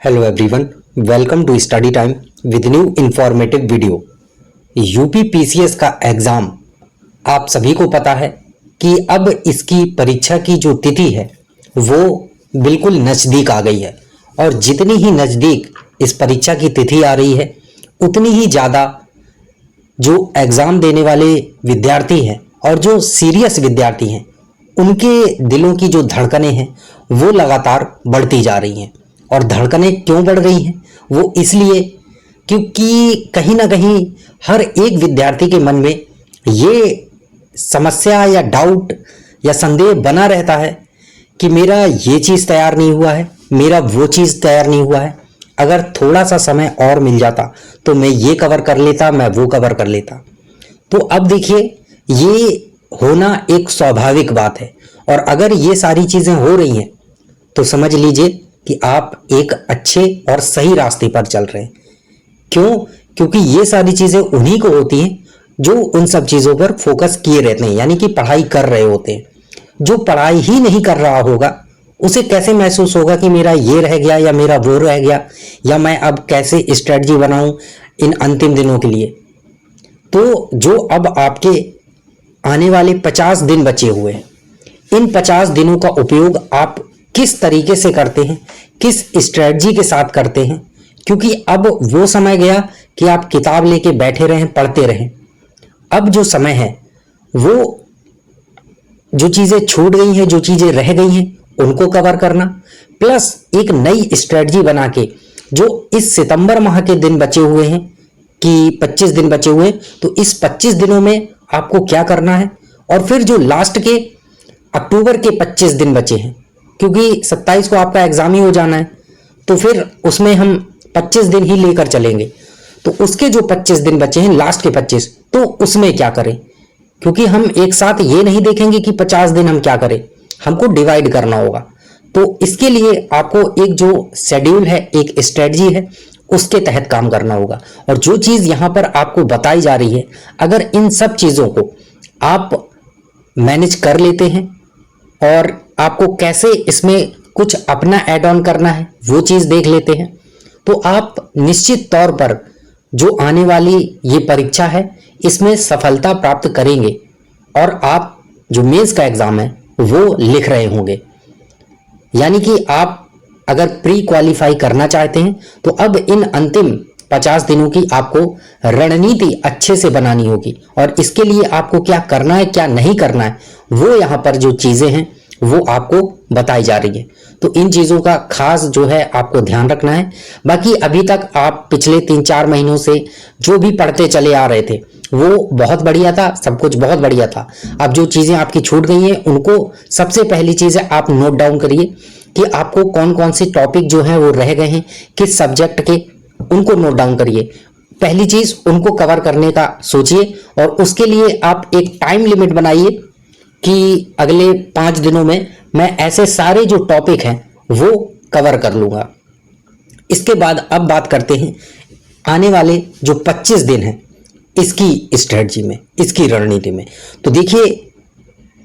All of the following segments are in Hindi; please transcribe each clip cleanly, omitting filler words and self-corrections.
Hello everyone, welcome to study time with new informative video. UP PCS का एग्ज़ाम आप सभी को पता है कि अब इसकी परीक्षा की जो तिथि है वो बिल्कुल नज़दीक आ गई है। और जितनी ही नज़दीक इस परीक्षा की तिथि आ रही है उतनी ही ज़्यादा जो एग्ज़ाम देने वाले विद्यार्थी हैं और जो सीरियस विद्यार्थी हैं उनके दिलों की जो धड़कनें हैं वो लगातार बढ़ती जा रही हैं। और धड़कनें क्यों बढ़ रही हैं? वो इसलिए क्योंकि कहीं ना कहीं हर एक विद्यार्थी के मन में ये समस्या या डाउट या संदेह बना रहता है कि मेरा ये चीज़ तैयार नहीं हुआ है, मेरा वो चीज़ तैयार नहीं हुआ है। अगर थोड़ा सा समय और मिल जाता तो मैं ये कवर कर लेता, मैं वो कवर कर लेता। तो अब देखिए, ये होना एक स्वाभाविक बात है। और अगर ये सारी चीज़ें हो रही हैं तो समझ लीजिए कि आप एक अच्छे और सही रास्ते पर चल रहे हैं। क्यों? क्योंकि ये सारी चीज़ें उन्हीं को होती हैं जो उन सब चीज़ों पर फोकस किए रहते हैं, यानी कि पढ़ाई कर रहे होते हैं। जो पढ़ाई ही नहीं कर रहा होगा उसे कैसे महसूस होगा कि मेरा ये रह गया या मेरा वो रह गया, या मैं अब कैसे स्ट्रेटजी बनाऊं इन अंतिम दिनों के लिए। तो जो अब आपके आने वाले 50 दिन बचे हुए हैं, इन 50 दिनों का उपयोग आप किस तरीके से करते हैं, किस स्ट्रेटजी के साथ करते हैं। क्योंकि अब वो समय गया कि आप किताब लेके बैठे रहें, पढ़ते रहें। अब जो समय है वो जो चीज़ें छूट गई हैं, जो चीज़ें रह गई हैं उनको कवर करना, प्लस एक नई स्ट्रेटजी बना के जो इस सितंबर माह के दिन बचे हुए हैं कि 25 दिन बचे हुए हैं, तो इस 25 दिनों में आपको क्या करना है। और फिर जो लास्ट के अक्टूबर के 25 दिन बचे हैं, क्योंकि 27 को आपका एग्जाम ही हो जाना है, तो फिर उसमें हम 25 दिन ही लेकर चलेंगे। तो उसके जो 25 दिन बचे हैं, लास्ट के 25, तो उसमें क्या करें। क्योंकि हम एक साथ ये नहीं देखेंगे कि 50 दिन हम क्या करें, हमको डिवाइड करना होगा। तो इसके लिए आपको एक जो शेड्यूल है, एक स्ट्रेटजी है, उसके तहत काम करना होगा। और जो चीज़ यहाँ पर आपको बताई जा रही है, अगर इन सब चीज़ों को आप मैनेज कर लेते हैं और आपको कैसे इसमें कुछ अपना ऐड ऑन करना है वो चीज़ देख लेते हैं, तो आप निश्चित तौर पर जो आने वाली ये परीक्षा है इसमें सफलता प्राप्त करेंगे और आप जो मेंस का एग्ज़ाम है वो लिख रहे होंगे। यानी कि आप अगर प्री क्वालिफाई करना चाहते हैं तो अब इन अंतिम 50 दिनों की आपको रणनीति अच्छे से बनानी होगी। और इसके लिए आपको क्या करना है, क्या नहीं करना है, वो यहाँ पर जो चीज़ें हैं वो आपको बताई जा रही है। तो इन चीज़ों का खास जो है आपको ध्यान रखना है। बाकी अभी तक आप पिछले 3-4 महीनों से जो भी पढ़ते चले आ रहे थे वो बहुत बढ़िया था, सब कुछ बहुत बढ़िया था। अब जो चीज़ें आपकी छूट गई हैं उनको सबसे पहली चीज़ है आप नोट डाउन करिए कि आपको कौन कौन से टॉपिक जो हैं वो रह गए हैं, किस सब्जेक्ट के, उनको नोट डाउन करिए। पहली चीज़ उनको कवर करने का सोचिए और उसके लिए आप एक टाइम लिमिट बनाइए कि अगले 5 दिनों में मैं ऐसे सारे जो टॉपिक हैं वो कवर कर लूँगा। इसके बाद अब बात करते हैं आने वाले जो 25 दिन हैं इसकी स्ट्रेटजी में, इसकी रणनीति में। तो देखिए,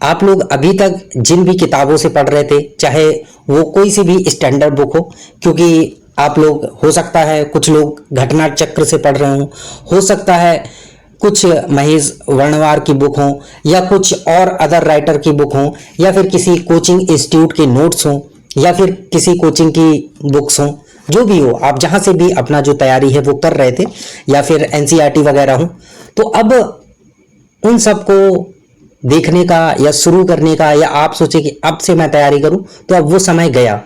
आप लोग अभी तक जिन भी किताबों से पढ़ रहे थे, चाहे वो कोई सी भी स्टैंडर्ड बुक हो, क्योंकि आप लोग हो सकता है कुछ लोग घटना चक्र से पढ़ रहे हो सकता है कुछ महेश वर्णवार की बुक हो, या कुछ और अदर राइटर की बुक हो, या फिर किसी कोचिंग इंस्टीट्यूट के नोट्स हों, या फिर किसी कोचिंग की बुक्स हों, जो भी हो, आप जहाँ से भी अपना जो तैयारी है वो कर रहे थे, या फिर एनसीईआरटी वगैरह हो। तो अब उन सबको देखने का या शुरू करने का, या आप सोचे कि अब से मैं तैयारी करूं, तो अब वो समय गया।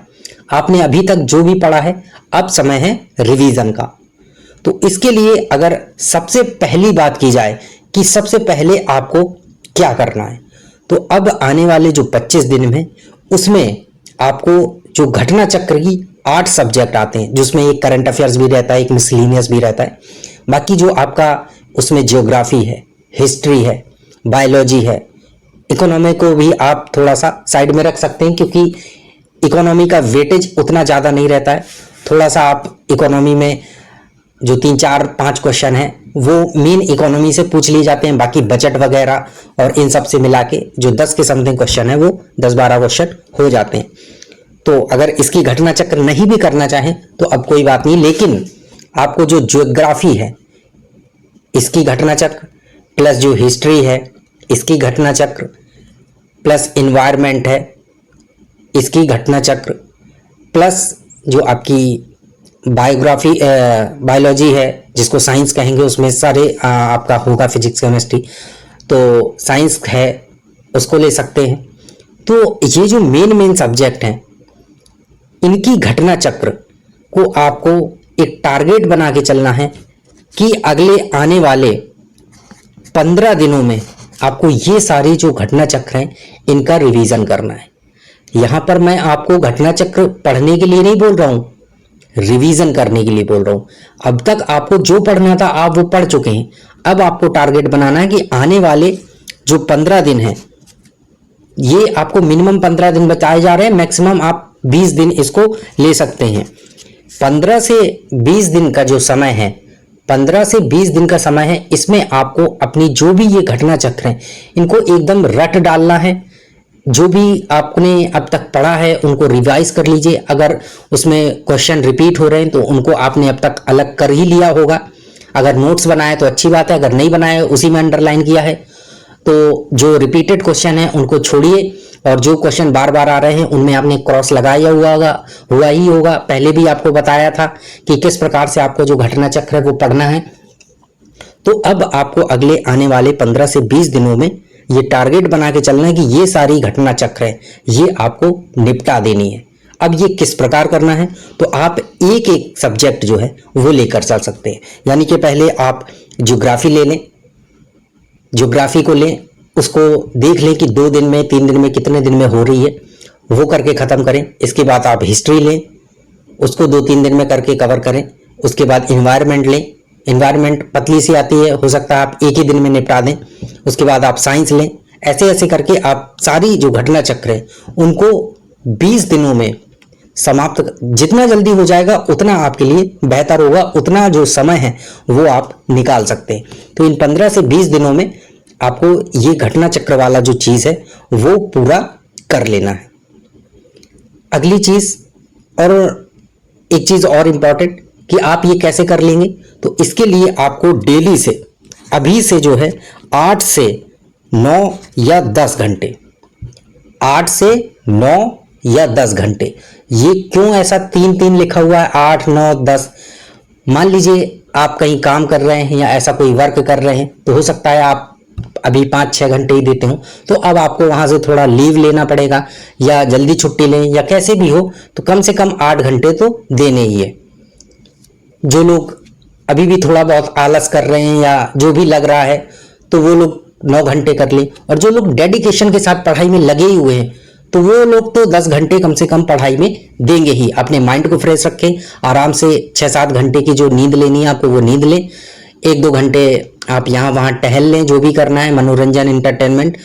आपने अभी तक जो भी पढ़ा है, अब समय है रिवीजन का। तो इसके लिए अगर सबसे पहली बात की जाए कि सबसे पहले आपको क्या करना है, तो अब आने वाले जो 25 दिन में उसमें आपको जो घटना चक्र की 8 सब्जेक्ट आते हैं, जिसमें एक करंट अफेयर्स भी रहता है, एक मिसलिनियस भी रहता है। बाकी जो आपका उसमें ज्योग्राफी है, हिस्ट्री है, बायोलॉजी है, इकोनॉमी को भी आप थोड़ा सा साइड में रख सकते हैं, क्योंकि इकोनॉमी का वेटेज उतना ज़्यादा नहीं रहता है। थोड़ा सा आप इकोनॉमी में जो 3-4-5 क्वेश्चन हैं वो मेन इकोनॉमी से पूछ लिए जाते हैं, बाकी बजट वगैरह और इन सब से मिला के जो 10 के समथिंग क्वेश्चन है वो 10-12 क्वेश्चन हो जाते हैं। तो अगर इसकी घटना चक्र नहीं भी करना चाहें तो अब कोई बात नहीं, लेकिन आपको जो ज्योग्राफी है इसकी घटना चक्र, प्लस जो हिस्ट्री है इसकी घटना चक्र, प्लस इन्वायरमेंट है इसकी घटना चक्र, प्लस जो आपकी बायोग्राफी बायोलॉजी है जिसको साइंस कहेंगे, उसमें सारे आपका होगा फिजिक्स केमिस्ट्री, तो साइंस है उसको ले सकते हैं। तो ये जो मेन सब्जेक्ट हैं इनकी घटना चक्र को आपको एक टारगेट बना के चलना है कि अगले आने वाले 15 दिनों में आपको ये सारे जो घटना चक्र हैं इनका रिवीजन करना है। यहां पर मैं आपको घटना चक्र पढ़ने के लिए नहीं बोल रहा हूं, रिवीजन करने के लिए बोल रहा हूं। अब तक आपको जो पढ़ना था आप वो पढ़ चुके हैं, अब आपको टारगेट बनाना है कि आने वाले जो 15 दिन हैं, ये आपको मिनिमम 15 दिन बताए जा रहे हैं, मैक्सिमम आप 20 दिन इसको ले सकते हैं। 15 से 20 दिन का जो समय है, 15 से 20 दिन का समय है, इसमें आपको अपनी जो भी ये घटना चक्र हैं इनको एकदम रट डालना है। जो भी आपने अब तक पढ़ा है उनको रिवाइज कर लीजिए। अगर उसमें क्वेश्चन रिपीट हो रहे हैं तो उनको आपने अब तक अलग कर ही लिया होगा। अगर नोट्स बनाए तो अच्छी बात है, अगर नहीं बनाए उसी में अंडरलाइन किया है तो जो रिपीटेड क्वेश्चन है उनको छोड़िए, और जो क्वेश्चन बार बार आ रहे हैं उनमें आपने क्रॉस लगाया हुआ ही होगा। पहले भी आपको बताया था कि किस प्रकार से आपको जो घटना चक्र है वो पढ़ना है। तो अब आपको अगले आने वाले 15 से 20 दिनों में ये टारगेट बना के चलना है कि ये सारी घटना चक्र है ये आपको निपटा देनी है। अब ये किस प्रकार करना है, तो आप एक एक सब्जेक्ट जो है वो लेकर चल सकते हैं। यानी कि पहले आप ज्योग्राफी ले लें, ज्योग्राफी को लें, उसको देख लें कि 2 दिन में 3 दिन में कितने दिन में हो रही है, वो करके ख़त्म करें। इसके बाद आप हिस्ट्री लें, उसको 2-3 दिन में करके कवर करें। उसके बाद इन्वायरमेंट लें, इन्वायरमेंट पतली सी आती है, हो सकता है आप एक ही दिन में निपटा दें। उसके बाद आप साइंस लें। ऐसे ऐसे करके आप सारी जो घटना चक्र है उनको 20 दिनों में समाप्त, जितना जल्दी हो जाएगा उतना आपके लिए बेहतर होगा, उतना जो समय है वो आप निकाल सकते हैं। तो इन 15 से 20 दिनों में आपको ये घटना चक्र वाला जो चीज है वो पूरा कर लेना है। अगली चीज, और एक चीज और इंपॉर्टेंट कि आप ये कैसे कर लेंगे, तो इसके लिए आपको डेली से, अभी से जो है 8 से 9 या 10 घंटे, 8 से 9 या 10 घंटे, ये क्यों ऐसा 3-3 लिखा हुआ है, 8, 9, 10। मान लीजिए आप कहीं काम कर रहे हैं या ऐसा कोई वर्क कर रहे हैं, तो हो सकता है आप अभी 5-6 घंटे ही देते हो, तो अब आपको वहां से थोड़ा लीव लेना पड़ेगा या जल्दी छुट्टी लें या कैसे भी हो, तो कम से कम 8 घंटे तो देने ही है। जो लोग अभी भी थोड़ा बहुत आलस कर रहे हैं या जो भी लग रहा है तो वो लोग 9 घंटे कर लें, और जो लोग डेडिकेशन के साथ पढ़ाई में लगे ही हुए हैं तो वो लोग तो 10 घंटे कम से कम पढ़ाई में देंगे ही। अपने माइंड को फ्रेश रखें, आराम से 6-7 घंटे की जो नींद लेनी है आपको वो नींद लें, 1-2 घंटे आप यहाँ वहाँ टहल लें, जो भी करना है मनोरंजन एंटरटेनमेंट,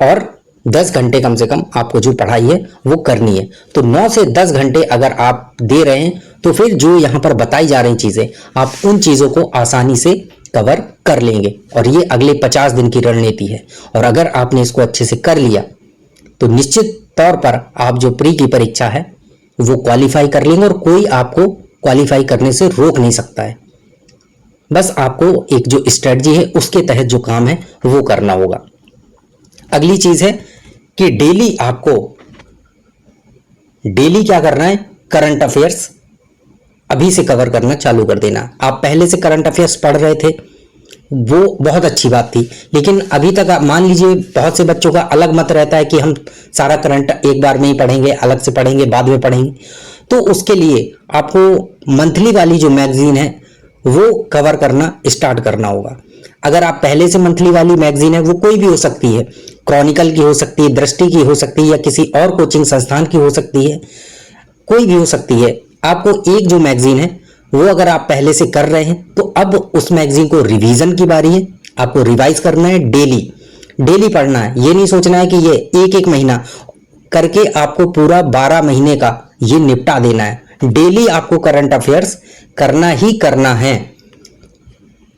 और 10 घंटे कम से कम आपको जो पढ़ाई है वो करनी है। तो 9 से 10 घंटे अगर आप दे रहे हैं तो फिर जो यहाँ पर बताई जा रही चीज़ें आप उन चीज़ों को आसानी से कवर कर लेंगे, और ये अगले 50 दिन की रणनीति है। और अगर आपने इसको अच्छे से कर लिया तो निश्चित तौर पर आप जो प्री की परीक्षा है वो क्वालिफाई कर लेंगे, और कोई आपको क्वालिफाई करने से रोक नहीं सकता है। बस आपको एक जो स्ट्रेटजी है उसके तहत जो काम है वो करना होगा। अगली चीज है कि डेली आपको क्या करना है, करंट अफेयर्स अभी से कवर करना चालू कर देना। आप पहले से करंट अफेयर्स पढ़ रहे थे वो बहुत अच्छी बात थी, लेकिन अभी तक आप मान लीजिए बहुत से बच्चों का अलग मत रहता है कि हम सारा करंट एक बार में ही पढ़ेंगे, अलग से पढ़ेंगे, बाद में पढ़ेंगे। तो उसके लिए आपको मंथली वाली जो मैगजीन है वो कवर करना स्टार्ट करना होगा। अगर आप पहले से मंथली वाली मैगजीन है, वो कोई भी हो सकती है, क्रॉनिकल की हो सकती है, दृष्टि की हो सकती है, या किसी और कोचिंग संस्थान की हो सकती है, कोई भी हो सकती है। आपको एक जो मैगजीन है वो अगर आप पहले से कर रहे हैं तो अब उस मैगजीन को रिवीजन की बारी है। आपको रिवाइज करना है, डेली पढ़ना है। ये नहीं सोचना है कि ये एक महीना करके आपको पूरा 12 महीने का ये निपटा देना है। डेली आपको करंट अफेयर्स करना ही करना है।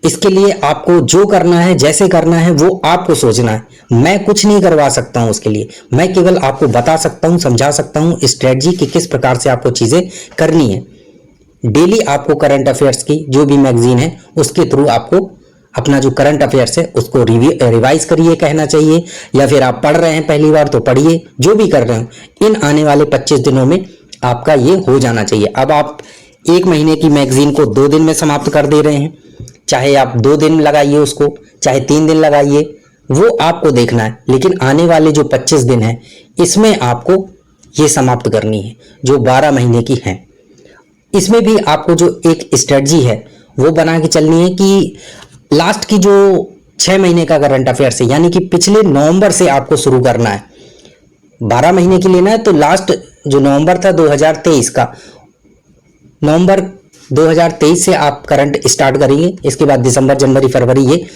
इसके लिए आपको जो करना है, जैसे करना है, वो आपको सोचना है। मैं कुछ नहीं करवा सकता हूं उसके लिए, मैं केवल आपको बता सकता हूं, समझा सकता हूं स्ट्रेटजी कि किस प्रकार से आपको चीजें करनी है। डेली आपको करंट अफेयर्स की जो भी मैगजीन है उसके थ्रू आपको अपना जो करंट अफेयर्स है उसको रिवाइज करिए कहना चाहिए, या फिर आप पढ़ रहे हैं पहली बार तो पढ़िए, जो भी कर रहे हो इन आने वाले 25 दिनों में आपका ये हो जाना चाहिए। अब आप 1 महीने की मैगजीन को 2 दिन में समाप्त कर दे रहे हैं, चाहे आप 2 दिन लगाइए उसको, चाहे 3 दिन लगाइए, वो आपको देखना है। लेकिन आने वाले जो 25 दिन है इसमें आपको ये समाप्त करनी है जो 12 महीने की है। इसमें भी आपको जो एक स्ट्रेटजी है वो बना के चलनी है कि लास्ट की जो 6 महीने का करंट अफेयर्स है, यानी कि पिछले नवंबर से आपको शुरू करना है। 12 महीने की लेना है तो लास्ट जो नवंबर था 2023 का, नवंबर 2023 से आप करंट स्टार्ट करेंगे। इसके बाद दिसंबर, जनवरी, फरवरी, ये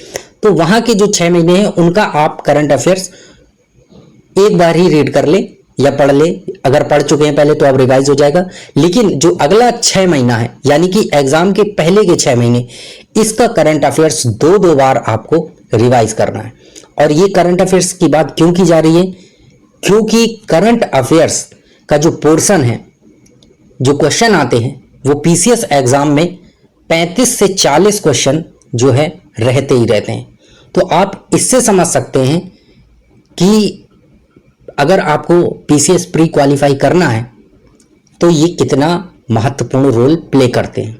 तो वहां के जो 6 महीने हैं उनका आप करंट अफेयर्स एक बार ही रीड कर ले या पढ़ ले। अगर पढ़ चुके हैं पहले तो अब रिवाइज हो जाएगा, लेकिन जो अगला 6 महीना है यानी कि एग्जाम के पहले के 6 महीने, इसका करंट अफेयर्स 2-2 बार आपको रिवाइज करना है। और ये करंट अफेयर्स की बात क्यों की जा रही है? क्योंकि करंट अफेयर्स का जो पोर्शन है, जो क्वेश्चन आते हैं, वो पीसीएस एग्जाम में 35 से 40 क्वेश्चन जो है रहते ही रहते हैं। तो आप इससे समझ सकते हैं कि अगर आपको पीसीएस प्री क्वालिफाई करना है तो ये कितना महत्वपूर्ण रोल प्ले करते हैं।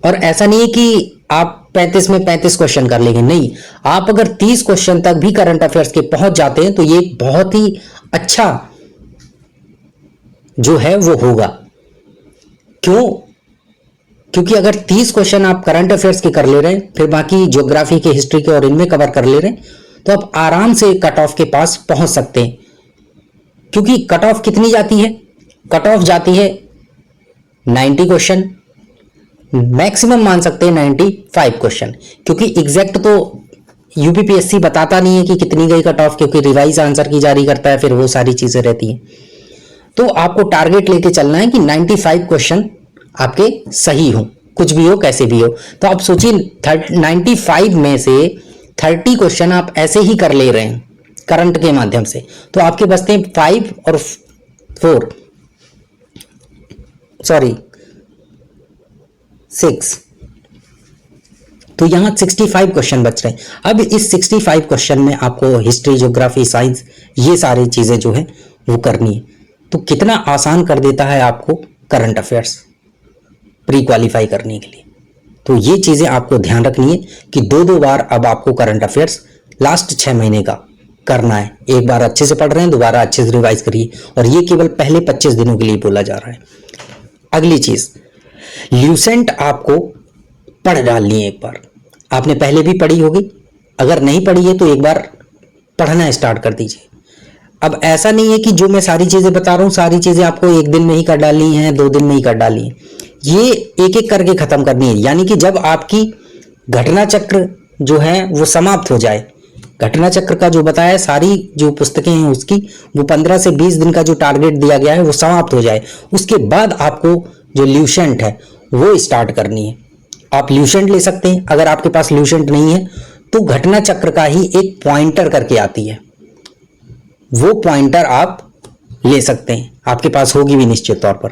और ऐसा नहीं है कि आप 35 में 35 क्वेश्चन कर लेंगे, नहीं, आप अगर 30 क्वेश्चन तक भी करंट अफेयर्स के पहुंच जाते हैं तो ये बहुत ही अच्छा जो है वो होगा। क्यों? क्योंकि अगर 30 क्वेश्चन आप करंट अफेयर्स के कर ले रहे हैं, फिर बाकी ज्योग्राफी के, हिस्ट्री के और इनमें कवर कर ले रहे हैं, तो आप आराम से कट ऑफ के पास पहुंच सकते हैं। क्योंकि कट ऑफ कितनी जाती है? कट ऑफ जाती है 90 क्वेश्चन, मैक्सिमम मान सकते हैं 95 क्वेश्चन। क्योंकि एग्जैक्ट तो यूपीपीएससी बताता नहीं है कि कितनी गई कट ऑफ, क्योंकि रिवाइज आंसर की जारी करता है, फिर वो सारी चीजें रहती हैं। तो आपको टारगेट लेके चलना है कि 95 क्वेश्चन आपके सही हो, कुछ भी हो, कैसे भी हो। तो आप सोचिए 95 में से 30 क्वेश्चन आप ऐसे ही कर ले रहे हैं करंट के माध्यम से, तो आपके बचते हैं 5 और 6, तो यहां 65 क्वेश्चन बच रहे हैं। अब इस 65 क्वेश्चन में आपको हिस्ट्री, ज्योग्राफी, साइंस, ये सारी चीजें जो है वो करनी है। तो कितना आसान कर देता है आपको करंट अफेयर्स प्री क्वालिफाई करने के लिए। तो ये चीजें आपको ध्यान रखनी है कि 2-2 बार अब आपको करंट अफेयर्स लास्ट 6 महीने का करना है। एक बार अच्छे से पढ़ रहे हैं, दोबारा अच्छे से रिवाइज करिए, और ये केवल पहले 25 दिनों के लिए बोला जा रहा है। अगली चीज, ल्यूसेंट आपको पढ़ डालनी है। एक बार आपने पहले भी पढ़ी होगी, अगर नहीं पढ़ी है तो एक बार पढ़ना स्टार्ट कर दीजिए। अब ऐसा नहीं है कि जो मैं सारी चीजें बता रहा हूं सारी चीजें आपको 1 दिन में ही कर डालनी है, 2 दिन में ही कर डालनी है, ये एक एक करके खत्म करनी है। यानी कि जब आपकी घटना चक्र जो है वो समाप्त हो जाए, घटना चक्र का जो बताया है, सारी जो पुस्तकें हैं उसकी, वो 15 से 20 दिन का जो टारगेट दिया गया है वो समाप्त हो जाए, उसके बाद आपको जो ल्यूसेंट है वो स्टार्ट करनी है। आप ल्यूसेंट ले सकते हैं। अगर आपके पास ल्यूसेंट नहीं है तो घटना चक्र का ही एक पॉइंटर करके आती है, वो पॉइंटर आप ले सकते हैं, आपके पास होगी भी निश्चित तौर पर।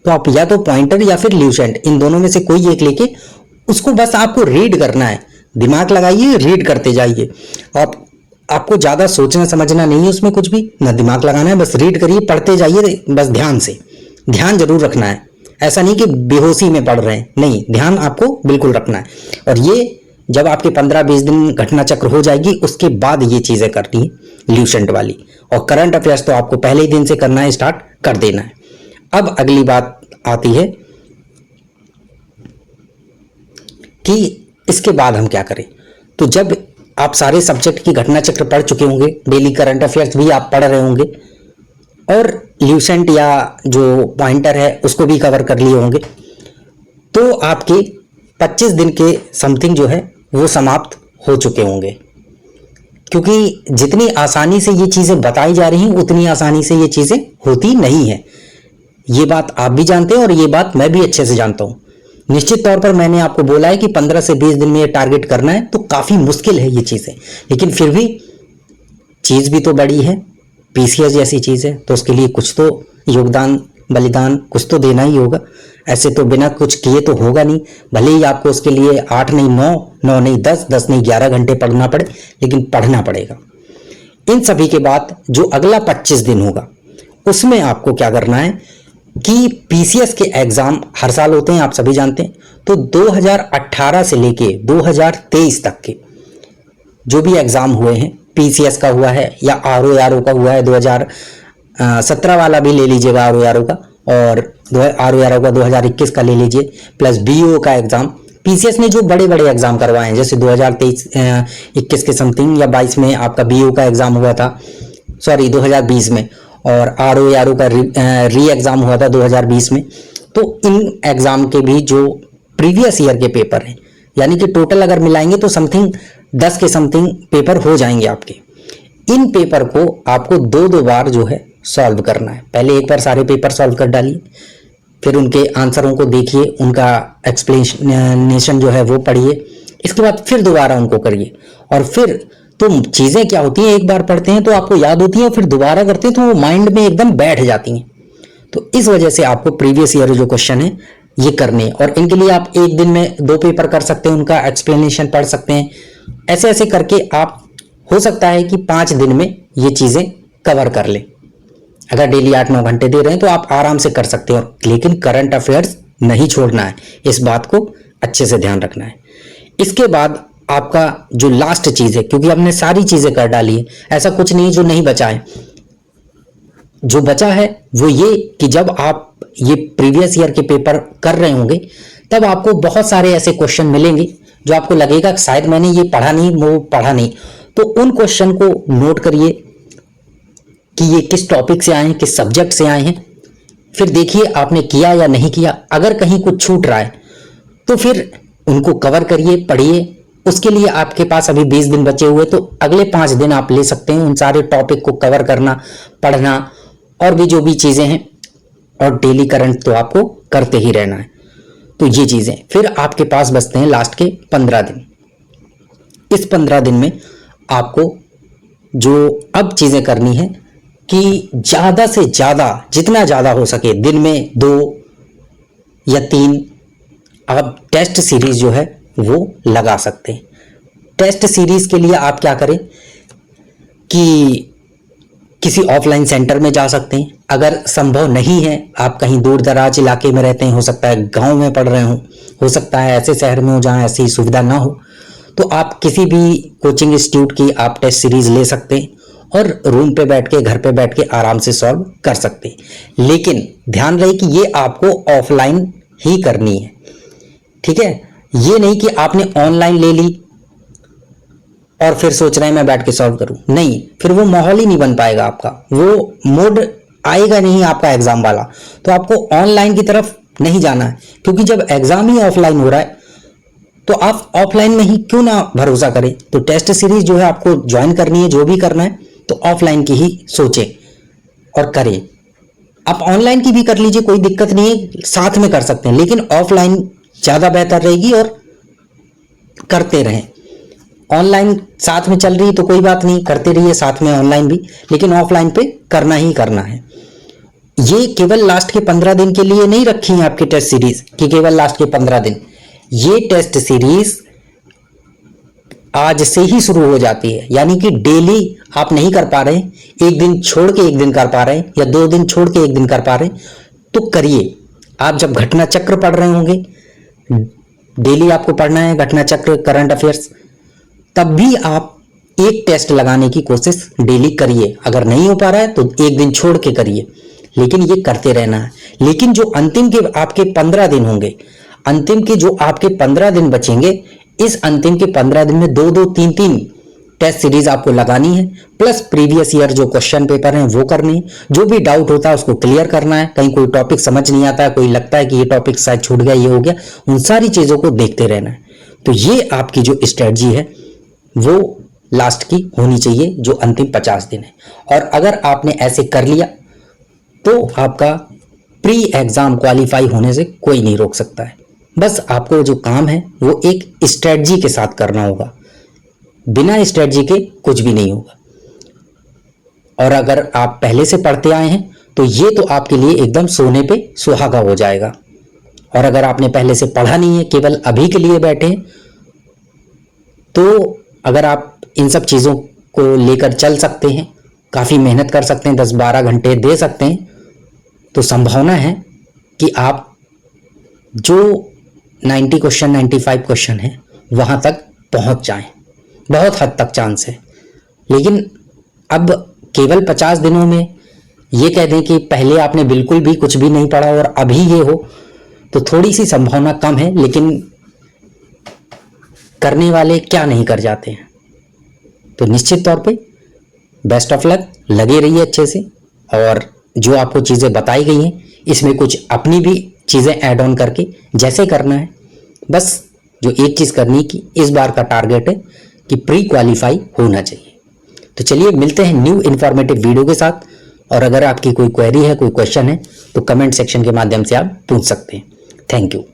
तो आप या तो पॉइंटर या फिर ल्यूसेंट, इन दोनों में से कोई एक लेके उसको बस आपको रीड करना है। दिमाग लगाइए, रीड करते जाइए। आपको ज्यादा सोचना समझना नहीं है उसमें, कुछ भी ना दिमाग लगाना है, बस रीड करिए, पढ़ते जाइए, बस ध्यान से, ध्यान जरूर रखना है। ऐसा नहीं कि बेहोशी में पढ़ रहे हैं, नहीं, ध्यान आपको बिल्कुल रखना है। और ये जब आपके 15-20 दिन घटना चक्र हो जाएगी उसके बाद ये चीजें करनी है ल्यूसेंट वाली। और करंट अफेयर्स तो आपको पहले ही दिन से करना है, स्टार्ट कर देना है। अब अगली बात आती है कि इसके बाद हम क्या करें। तो जब आप सारे सब्जेक्ट की घटना चक्र पढ़ चुके होंगे, डेली करंट अफेयर्स भी आप पढ़ रहे होंगे, और ल्यूसेंट या जो पॉइंटर है उसको भी कवर कर लिए होंगे, तो आपके 25 दिन के समथिंग जो है वो समाप्त हो चुके होंगे। क्योंकि जितनी आसानी से ये चीजें बताई जा रही हैं उतनी आसानी से ये चीजें होती नहीं है। ये बात आप भी जानते हैं और ये बात मैं भी अच्छे से जानता हूं। निश्चित तौर पर मैंने आपको बोला है कि 15 से 20 दिन में ये टारगेट करना है, तो काफी मुश्किल है ये चीजें, लेकिन फिर भी चीज भी तो बड़ी है, पीसीएस जैसी चीज है, तो उसके लिए कुछ तो योगदान बलिदान कुछ तो देना ही होगा। ऐसे तो बिना कुछ किए तो होगा नहीं। भले ही आपको उसके लिए 8 नहीं 9, 9 नहीं 10, 10 नहीं 11 घंटे पढ़ना पड़े, लेकिन पढ़ना पड़ेगा। इन सभी के बाद जो अगला 25 दिन होगा उसमें आपको क्या करना है कि पीसीएस के एग्जाम हर साल होते हैं, आप सभी जानते हैं। तो 2018 से लेके 2023 तक के जो भी एग्जाम हुए हैं, पीसीएस का हुआ है या आरओ का हुआ है, 2017 वाला भी ले लीजिएगा आरओ का, और आरओ का 2021 का ले लीजिए, प्लस बीओ का एग्जाम। पीसीएस ने जो बड़े बड़े एग्जाम करवाए हैं, जैसे 2023-21 के समथिंग या 22 में आपका बीओ का एग्जाम हुआ था, सॉरी 2020 में, और आरओ का री एग्जाम हुआ था 2020 में। तो इन एग्जाम के भी जो प्रीवियस ईयर के पेपर हैं, यानी कि टोटल अगर मिलाएंगे तो समथिंग 10 के समथिंग पेपर हो जाएंगे आपके। इन पेपर को आपको दो बार जो है सॉल्व करना है। पहले एक बार सारे पेपर सॉल्व कर डालिए, फिर उनके आंसरों को देखिए, उनका एक्सप्लेनेशन जो है वो पढ़िए, इसके बाद फिर दोबारा उनको करिए। और फिर तो चीजें क्या होती हैं, एक बार पढ़ते हैं तो आपको याद होती हैं, फिर दोबारा करते हैं तो वो माइंड में एकदम बैठ जाती हैं। तो इस वजह से आपको प्रीवियस ईयर जो क्वेश्चन है ये करने, और इनके लिए आप एक दिन में 2 पेपर कर सकते हैं, उनका एक्सप्लेनेशन पढ़ सकते हैं। ऐसे ऐसे करके आप, हो सकता है कि 5 दिन में ये चीजें कवर कर लें। अगर डेली 8-9 घंटे दे रहे हैं तो आप आराम से कर सकते हो, लेकिन करंट अफेयर्स नहीं छोड़ना है, इस बात को अच्छे से ध्यान रखना है। इसके बाद आपका जो लास्ट चीज है, क्योंकि हमने सारी चीजें कर डाली है, ऐसा कुछ नहीं जो नहीं बचा है। जो बचा है वो ये कि जब आप ये प्रीवियस ईयर के पेपर कर रहे होंगे तब आपको बहुत सारे ऐसे क्वेश्चन मिलेंगे जो आपको लगेगा शायद मैंने ये पढ़ा नहीं, वो पढ़ा नहीं। तो उन क्वेश्चन को नोट करिए कि ये किस टॉपिक से आए हैं, किस सब्जेक्ट से आए हैं। फिर देखिए आपने किया या नहीं किया। अगर कहीं कुछ छूट रहा है तो फिर उनको कवर करिए, पढ़िए। उसके लिए आपके पास अभी 20 दिन बचे हुए, तो अगले 5 दिन आप ले सकते हैं उन सारे टॉपिक को कवर करना, पढ़ना, और भी जो भी चीजें हैं, और डेली करंट तो आपको करते ही रहना है। तो ये चीजें, फिर आपके पास बचते हैं लास्ट के 15 दिन। इस 15 दिन में आपको जो अब चीजें करनी है कि ज्यादा से ज्यादा, जितना ज्यादा हो सके, दिन में 2 या 3 आप टेस्ट सीरीज जो है वो लगा सकते हैं। टेस्ट सीरीज के लिए आप क्या करें कि किसी ऑफलाइन सेंटर में जा सकते हैं। अगर संभव नहीं है, आप कहीं दूर दराज इलाके में रहते हैं, हो सकता है गांव में पढ़ रहे हो सकता है ऐसे शहर में हो जहां ऐसी सुविधा ना हो, तो आप किसी भी कोचिंग इंस्टीट्यूट की आप टेस्ट सीरीज ले सकते हैं और रूम पे बैठ के, घर पे बैठ के आराम से सॉल्व कर सकते हैं। लेकिन ध्यान रहे कि ये आपको ऑफलाइन ही करनी है, ठीक है। ये नहीं कि आपने ऑनलाइन ले ली और फिर सोच रहे हैं मैं बैठ के सॉल्व करूं, नहीं, फिर वो माहौल ही नहीं बन पाएगा आपका, वो मोड आएगा नहीं आपका एग्जाम वाला। तो आपको ऑनलाइन की तरफ नहीं जाना है, क्योंकि जब एग्जाम ही ऑफलाइन हो रहा है तो आप ऑफलाइन में ही क्यों ना भरोसा करें। तो टेस्ट सीरीज जो है आपको ज्वाइन करनी है, जो भी करना है तो ऑफलाइन की ही सोचें और करें। आप ऑनलाइन की भी कर लीजिए, कोई दिक्कत नहीं है, साथ में कर सकते हैं, लेकिन ऑफलाइन ज्यादा बेहतर रहेगी और करते रहें। ऑनलाइन साथ में चल रही है तो कोई बात नहीं, करते रहिए साथ में ऑनलाइन भी, लेकिन ऑफलाइन पे करना ही करना है। ये केवल लास्ट के 15 दिन के लिए नहीं रखी है आपकी टेस्ट सीरीज कि केवल लास्ट के 15 दिन। ये टेस्ट सीरीज आज से ही शुरू हो जाती है, यानी कि डेली आप नहीं कर पा रहे, एक दिन छोड़ के एक दिन कर पा रहे हैं, या 2 दिन छोड़ के एक दिन कर पा रहे हैं, तो करिए। आप जब घटना चक्र पढ़ रहे होंगे, डेली आपको पढ़ना है घटना चक्र, करंट अफेयर्स, तब भी आप एक टेस्ट लगाने की कोशिश डेली करिए। अगर नहीं हो पा रहा है तो एक दिन छोड़ के करिए, लेकिन ये करते रहना है। लेकिन जो अंतिम के आपके 15 दिन होंगे, अंतिम के जो आपके 15 दिन बचेंगे, इस अंतिम के 15 दिन में 2-2, 3-3 टेस्ट सीरीज आपको लगानी है, प्लस प्रीवियस ईयर जो क्वेश्चन पेपर हैं वो करनी है। जो भी डाउट होता है उसको क्लियर करना है। कहीं कोई टॉपिक समझ नहीं आता है, कोई लगता है कि ये टॉपिक शायद छूट गया, ये हो गया, उन सारी चीजों को देखते रहना है। तो ये आपकी जो स्ट्रेटजी है वो लास्ट की होनी चाहिए, जो अंतिम 50 दिन है। और अगर आपने ऐसे कर लिया तो आपका प्री एग्जाम क्वालिफाई होने से कोई नहीं रोक सकता है। बस आपको जो काम है वो एक स्ट्रेटजी के साथ करना होगा, बिना स्ट्रेटजी के कुछ भी नहीं होगा। और अगर आप पहले से पढ़ते आए हैं तो ये तो आपके लिए एकदम सोने पे सुहागा हो जाएगा। और अगर आपने पहले से पढ़ा नहीं है, केवल अभी के लिए बैठे हैं, तो अगर आप इन सब चीज़ों को लेकर चल सकते हैं, काफ़ी मेहनत कर सकते हैं, 10-12 घंटे दे सकते हैं, तो संभावना है कि आप जो 90 क्वेश्चन 95 क्वेश्चन है वहाँ तक पहुँच जाएं। बहुत हद तक चांस है। लेकिन अब केवल 50 दिनों में ये कह दें कि पहले आपने बिल्कुल भी कुछ भी नहीं पढ़ा और अभी ये हो, तो थोड़ी सी संभावना कम है। लेकिन करने वाले क्या नहीं कर जाते हैं। तो निश्चित तौर पे बेस्ट ऑफ लक, लगे रहिए अच्छे से। और जो आपको चीज़ें बताई गई हैं इसमें कुछ अपनी भी चीज़ें ऐड ऑन करके जैसे करना है, बस जो एक चीज़ करनी की इस बार का टारगेट है कि प्री क्वालिफाई होना चाहिए। तो चलिए मिलते हैं न्यू इन्फॉर्मेटिव वीडियो के साथ। और अगर आपकी कोई क्वेरी है, कोई क्वेश्चन है, तो कमेंट सेक्शन के माध्यम से आप पूछ सकते हैं। Thank you.